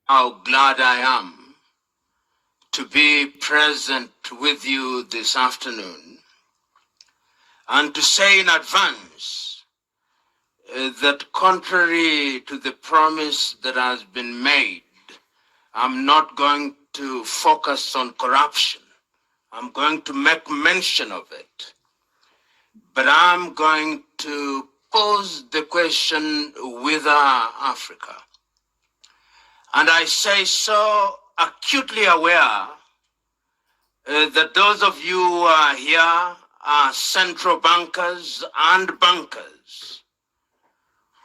how glad I am to be present with you this afternoon and to say in advance that contrary to the promise that has been made, I'm not going to focus on corruption. I'm going to make mention of it. But I'm going to pose the question, whither Africa? And I say so acutely aware that those of you who are here are central bankers and bankers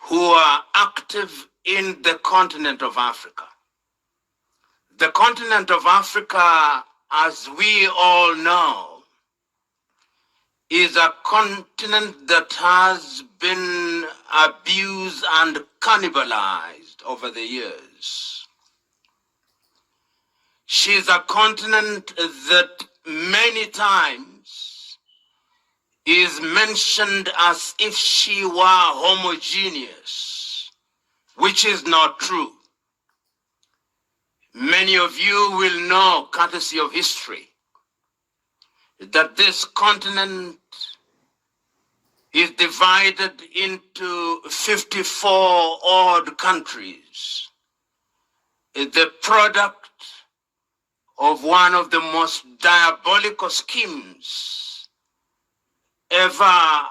who are active in the continent of Africa. The continent of Africa, as we all know, is a continent that has been abused and cannibalized over the years. She's a continent that many times is mentioned as if she were homogeneous, which is not true. Many of you will know, courtesy of history, that this continent is divided into 54 odd countries, the product of one of the most diabolical schemes ever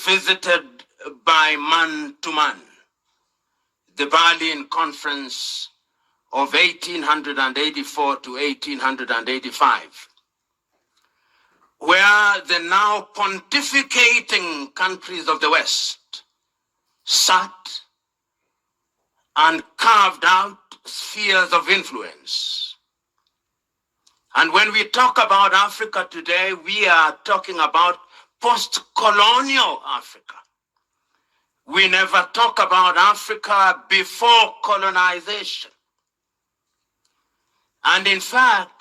visited by man to man, the Berlin Conference of 1884 to 1885. Where the now pontificating countries of the West sat and carved out spheres of influence. And when we talk about Africa today, we are talking about post-colonial Africa. We never talk about Africa before colonization. And in fact,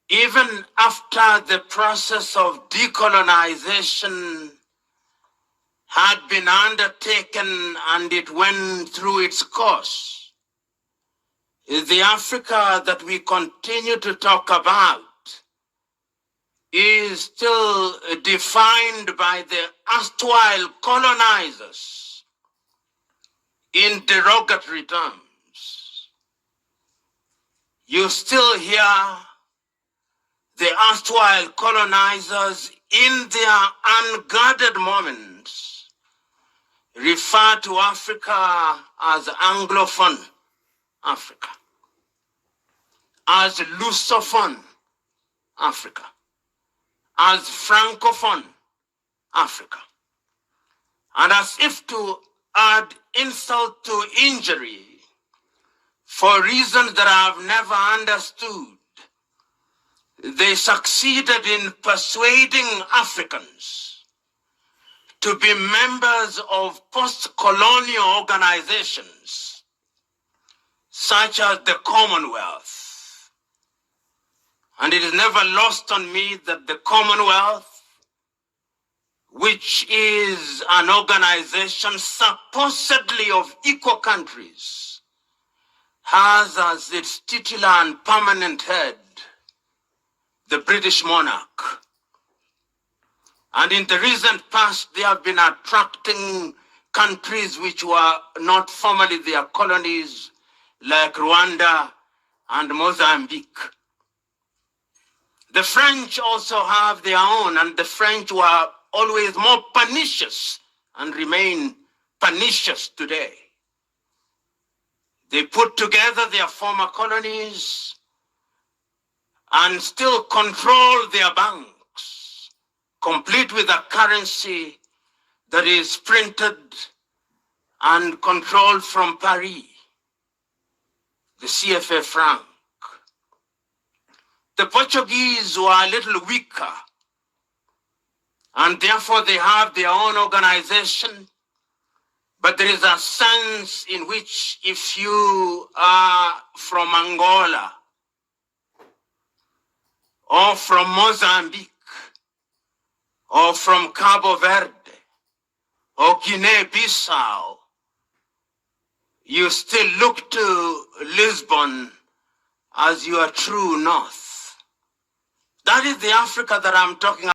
even after the process of decolonization had been undertaken and it went through its course, the Africa that we continue to talk about is still defined by the erstwhile colonizers in derogatory terms. You still hear the erstwhile colonizers in their unguarded moments refer to Africa as Anglophone Africa, as Lusophone Africa, as Francophone Africa. And as if to add insult to injury, for reasons that I have never understood, they succeeded in persuading Africans to be members of post-colonial organizations, such as the Commonwealth. And it is never lost on me that the Commonwealth, which is an organization supposedly of equal countries, has as its titular and permanent head the British monarch. And in the recent past, they have been attracting countries which were not formerly their colonies, like Rwanda and Mozambique. The French also have their own, and the French were always more pernicious and remain pernicious today. They put together their former colonies and still control their banks, complete with a currency that is printed and controlled from Paris, the CFA franc. The Portuguese were a little weaker, and therefore they have their own organization, but there is a sense in which if you are from Angola, or from Mozambique, or from Cabo Verde, or Guinea-Bissau, you still look to Lisbon as your true north. That is the Africa that I'm talking about.